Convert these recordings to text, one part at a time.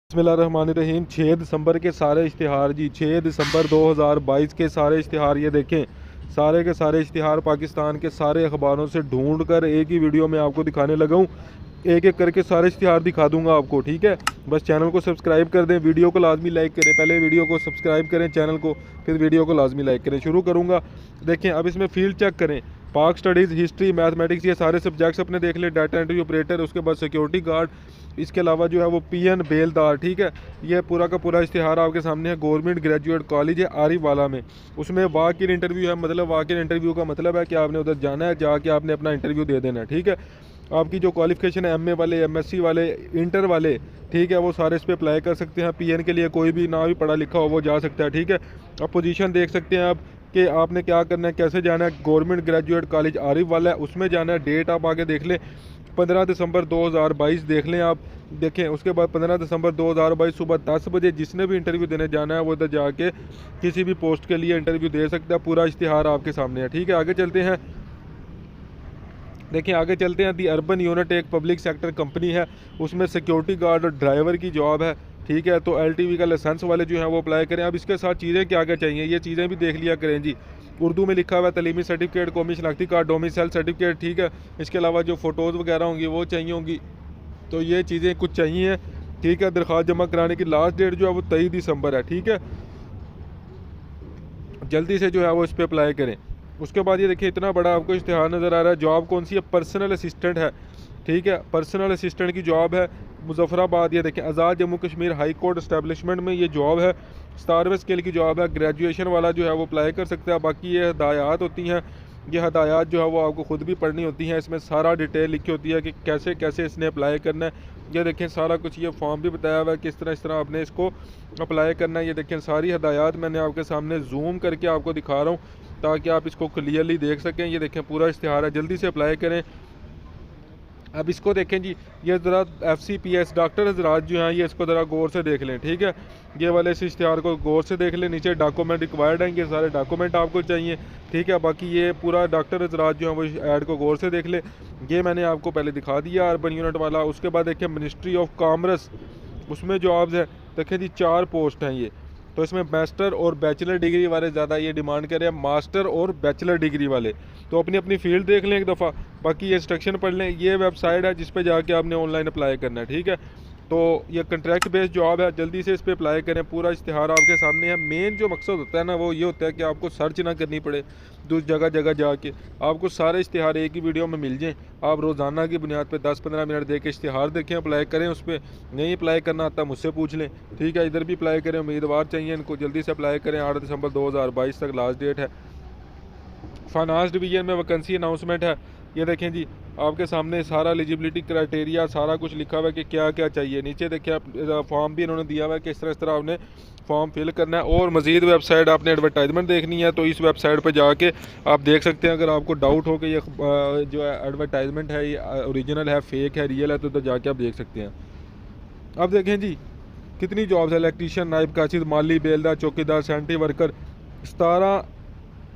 बिस्मिल्लाहिर्रहमानिर्रहीम। 6 दिसंबर के सारे इश्तिहार जी, 6 दिसंबर 2022 के सारे इश्तिहार ये देखें। सारे के सारे इश्तिहार पाकिस्तान के सारे अखबारों से ढूंढ कर एक ही वीडियो में आपको दिखाने लगा हूँ। एक एक करके सारे इश्तिहार दिखा दूंगा आपको, ठीक है। बस चैनल को सब्सक्राइब कर दें, वीडियो को लाजमी लाइक करें। पहले वीडियो को सब्सक्राइब करें चैनल को, फिर वीडियो को लाजमी लाइक करें। शुरू करूँगा। देखें, अब इसमें फील्ड चेक करें। पाक स्टडीज़, हिस्ट्री, मैथमेटिक्स, ये सारे सब्जेक्ट्स अपने देख लें। डाटा एंट्री ऑपरेटर, उसके बाद सिक्योरिटी गार्ड, इसके अलावा जो है वो पीएन बेलदार, ठीक है। ये पूरा का पूरा इश्तिहार आपके सामने है। गवर्नमेंट ग्रेजुएट कॉलेज है आरिफ वाला में, उसमें वाक इन इंटरव्यू है। मतलब वाक इन इंटरव्यू का मतलब है कि आपने उधर जाना है, जाके आपने अपना इंटरव्यू दे देना है, ठीक है। आपकी जो क्वालिफिकेशन है, एमए वाले, एमएससी वाले, इंटर वाले, ठीक है, वो सारे इस पर अप्लाई कर सकते हैं। पीएन के लिए कोई भी ना भी पढ़ा लिखा हो वो जा सकता है, ठीक है। अब पोजीशन देख सकते हैं आप कि आपने क्या करना है, कैसे जाना है। गवर्नमेंट ग्रेजुएट कॉलेज आरिफ वाला है, उसमें जाना है। डेट आप आगे देख लें, 15 दिसंबर 2022 देख लें आप। देखें, उसके बाद 15 दिसंबर 2022 सुबह 10 बजे जिसने भी इंटरव्यू देने जाना है वो इधर जाके किसी भी पोस्ट के लिए इंटरव्यू दे सकता है। पूरा इश्तिहार आपके सामने है, ठीक है। आगे चलते हैं। देखिए, आगे चलते हैं। दी अर्बन यूनिट एक पब्लिक सेक्टर कंपनी है, उसमें सिक्योरिटी गार्ड और ड्राइवर की जॉब है, ठीक है। तो एलटीवी का लाइसेंस वाले जो हैं वो अप्लाई करें। अब इसके साथ चीज़ें क्या क्या चाहिए, ये चीज़ें भी देख लिया करें जी। उर्दू में लिखा हुआ है तलीमी सर्टिफिकेट, कौमी शनाख्ती कार्ड, डोमिसाइल सर्टिफिकेट, ठीक है। इसके अलावा जो फ़ोटोज़ वगैरह होंगी वो चाहिए होंगी, तो ये चीज़ें कुछ चाहिए, ठीक है। दरख्वास्त जमा कराने की लास्ट डेट जो है वो 23 दिसंबर है, ठीक है। जल्दी से जो है वो इस पर अप्लाई करें। उसके बाद ये देखिए, इतना बड़ा आपको इश्तिहार नज़र आ रहा है। जॉब कौन सी है? पर्सनल असिस्टेंट है, ठीक है। पर्सनल असिस्टेंट की जॉब है मुजफ्फराबाद। ये देखें, Azad Jammu Kashmir high court establishment में ये जॉब है। 17वें स्केल की जॉब है। ग्रेजुएशन वाला जो है वो अप्लाई कर सकता है। बाकी ये हदायत होती हैं, ये हदायत जो है वो आपको ख़ुद भी पढ़नी होती हैं। इसमें सारा डिटेल लिखी होती है कि कैसे कैसे इसने अप्लाई करना है। ये देखें, सारा कुछ ये फॉर्म भी बताया हुआ है किस तरह इस तरह आपने इसको अप्लाई करना है। ये देखें, सारी हदायत मैंने आपके सामने जूम करके आपको दिखा रहा हूँ ताकि आप इसको क्लियरली देख सकें। ये देखें, पूरा इश्तिहार है, जल्दी से अप्लाई करें। अब इसको देखें जी, ये ज़रा FCPS डॉक्टर हजरात जो हैं ये इसको ज़रा गौर से देख लें, ठीक है। ये वाले इस इश्तिहार को गौर से देख लें। नीचे डॉक्यूमेंट रिक्वायर्ड हैं, ये सारे डॉक्यूमेंट आपको चाहिए, ठीक है। बाकी ये पूरा डॉक्टर हजरात जो हैं वो ऐड को गौर से देख लें। ये मैंने आपको पहले दिखा दिया अर्बन यूनिट वाला। उसके बाद देखिए, मिनिस्ट्री ऑफ कॉमर्स, उसमें जॉब्स हैं। देखें जी, 4 पोस्ट हैं ये। तो इसमें मास्टर और बैचलर डिग्री वाले ज़्यादा ये डिमांड कर रहे हैं, मास्टर और बैचलर डिग्री वाले। तो अपनी अपनी फील्ड देख लें एक दफ़ा, बाकी ये इंस्ट्रक्शन पढ़ लें। ये वेबसाइट है जिस पे जाके आपने ऑनलाइन अप्लाई करना है, ठीक है। तो ये कंट्रैक्ट बेस्ड जॉब है, जल्दी से इस पर अप्लाई करें। पूरा इश्तिहार आपके सामने है। मेन जो मकसद होता है ना वो ये होता है कि आपको सर्च ना करनी पड़े जगह जगह जाके, आपको सारे इश्तिहार एक ही वीडियो में मिल जाएँ। आप रोज़ाना की बुनियाद पे 10-15 मिनट दे के इश्तिहार देखें, अप्लाई करें। उस पर नहीं अप्लाई करना आता मुझसे पूछ लें, ठीक है। इधर भी अप्लाई करें, उम्मीदवार चाहिए इनको, जल्दी से अप्लाई करें। 8 दिसंबर 2022 तक लास्ट डेट है। फाइनेंस डिवीजन में वैकेंसी अनाउंसमेंट है। ये देखें जी, आपके सामने सारा एलिजिबिलिटी क्राइटेरिया सारा कुछ लिखा हुआ है कि क्या क्या चाहिए। नीचे देखिए, आप फॉर्म भी इन्होंने दिया हुआ है कि इस तरह आपने फॉर्म फिल करना है। और मज़ीद वेबसाइट आपने एडवर्टाइजमेंट देखनी है तो इस वेबसाइट पर जाके आप देख सकते हैं। अगर आपको डाउट हो कि ये जो है एडवर्टाइजमेंट है ये ओरिजिनल है, फेक है, रियल है, तो उधर जाके आप देख सकते हैं। अब देखें जी, कितनी जॉब्स है। इलेक्ट्रीशियन, नायब काशिद, माली, बेलदार, चौकीदार, सैनिटरी वर्कर। 17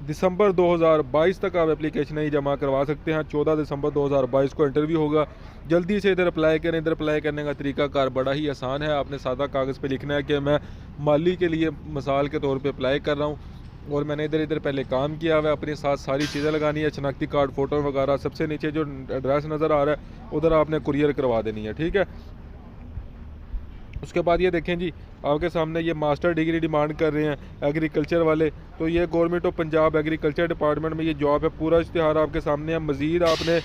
दिसंबर 2022 तक आप एप्लीकेशन ही जमा करवा सकते हैं। 14 दिसंबर 2022 को इंटरव्यू होगा। जल्दी से इधर अप्लाई करें। इधर अप्लाई करने का तरीकाकार बड़ा ही आसान है। आपने सादा कागज़ पे लिखना है कि मैं माली के लिए मिसाल के तौर पे अप्लाई कर रहा हूँ और मैंने इधर इधर पहले काम किया हुआ है। अपने साथ सारी चीज़ें लगानी है, शनाख्ती कार्ड, फ़ोटो वगैरह। सबसे नीचे जो एड्रेस नज़र आ रहा है उधर आपने कुरियर करवा देनी है, ठीक है। उसके बाद ये देखें जी, आपके सामने ये मास्टर डिग्री डिमांड कर रहे हैं एग्रीकल्चर वाले। तो ये government of Punjab agriculture department में ये जॉब है। पूरा इश्तिहार आपके सामने है। मज़ीद आपने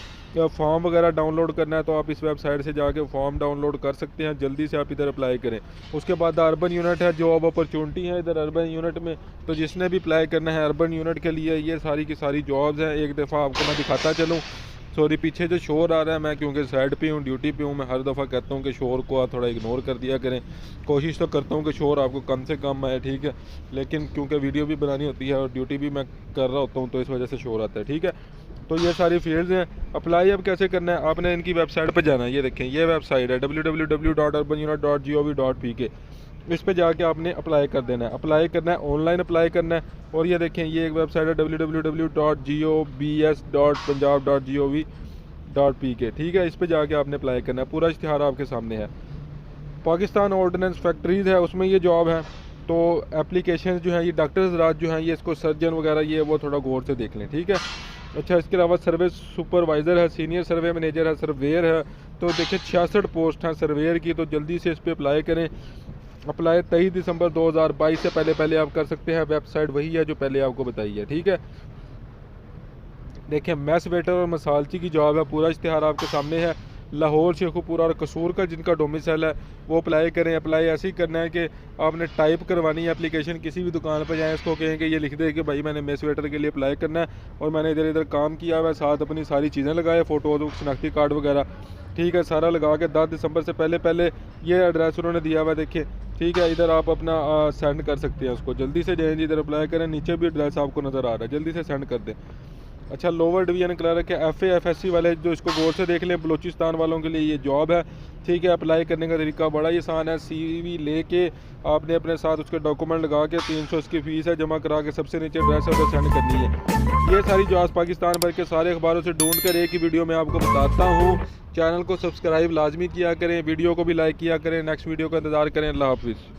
फॉर्म वगैरह डाउनलोड करना है तो आप इस वेबसाइट से जाके फॉर्म डाउनलोड कर सकते हैं। जल्दी से आप इधर अप्लाई करें। उसके बाद अर्बन यूनिट है, जॉब अपॉर्चुनिटी है इधर अर्बन यूनिट में। तो जिसने भी अप्लाई करना है अर्बन यूनिट के लिए, ये सारी की सारी जॉब्स हैं। एक दफ़ा आपको मैं दिखाता चलूँ। सॉरी, पीछे जो शोर आ रहा है, मैं क्योंकि साइड पे हूँ, ड्यूटी पे हूँ, मैं हर दफ़ा कहता हूँ कि शोर को आप थोड़ा इग्नोर कर दिया करें। कोशिश तो करता हूँ कि शोर आपको कम से कम आए, ठीक है। लेकिन क्योंकि वीडियो भी बनानी होती है और ड्यूटी भी मैं कर रहा होता हूँ तो इस वजह से शोर आता है, ठीक है। तो ये सारी फील्ड्स हैं। अप्लाई अब कैसे करना है, आपने इनकी वेबसाइट पर जाना है। ये देखें, ये वेबसाइट है www.urbanunit.gov.pk। इस पे जाके आपने अप्लाई कर देना है। अप्लाई करना है, ऑनलाइन अप्लाई करना है। और ये देखें, ये एक वेबसाइट है www.gobs.punjab.gov.pk, ठीक है। इस पे जाके आपने अप्लाई करना है। पूरा इश्तिहार आपके सामने है। पाकिस्तान ऑर्डिनेंस फैक्ट्रीज़ है उसमें ये जॉब है। तो एप्लीकेशन जो है ये डॉक्टर्स राज जो हैं ये इसको सर्जन वगैरह ये वो थोड़ा गौर से देख लें, ठीक है। अच्छा, इसके अलावा सर्वे सुपरवाइज़र है, सीनियर सर्वे मैनेजर है, सर्वेयर है। तो देखिए 66 पोस्ट हैं सर्वेयर की, तो जल्दी से इस पर अप्लाई करें। अप्लाई 23 दिसंबर 2022 से पहले आप कर सकते हैं। वेबसाइट वही है जो पहले आपको बताई है, ठीक है। देखिए मैस वेटर और मसालची की जॉब है, पूरा इश्तिहार आपके सामने है। लाहौर, शेखुपुरा और कसूर का जिनका डोमिसाइल है वो अप्लाई करें। अप्लाई ऐसे ही करना है कि आपने टाइप करवानी है एप्लीकेशन, किसी भी दुकान पर जाएँ उसको कहें कि ये लिख दे कि भाई मैंने मेस वेटर के लिए अप्लाई करना है और मैंने इधर इधर काम किया हुआ है, साथ अपनी सारी चीज़ें लगाए, फ़ोटो, शनाख्ती कार्ड वगैरह, ठीक है, सारा लगा के 10 दिसंबर से पहले ये एड्रेस उन्होंने दिया हुआ है, देखिए, ठीक है। इधर आप अपना सेंड कर सकते हैं उसको, जल्दी से जाएँ, इधर अप्लाई करें। नीचे भी एड्रेस आपको नज़र आ रहा है, जल्दी से सेंड कर दें। अच्छा, लोअर डिवीज़न क्लर्क है, FA FSC वाले जो इसको गौर से देख लें, बलूचिस्तान वालों के लिए ये जॉब है, ठीक है। अप्लाई करने का तरीका बड़ा ही आसान है। CV लेके आपने अपने साथ उसके डॉक्यूमेंट लगा के 300 इसकी फ़ीस है, जमा करा के सबसे नीचे एड्रेस है उधर सेंड करनी है। ये सारी जॉब्स पाकिस्तान भर के सारे अखबारों से ढूंढ कर एक ही वीडियो में आपको बताता हूँ। चैनल को सब्सक्राइब लाजमी किया करें, वीडियो को भी लाइक किया करें। नेक्स्ट वीडियो का इंतज़ार करें। अल्लाह हाफिज़।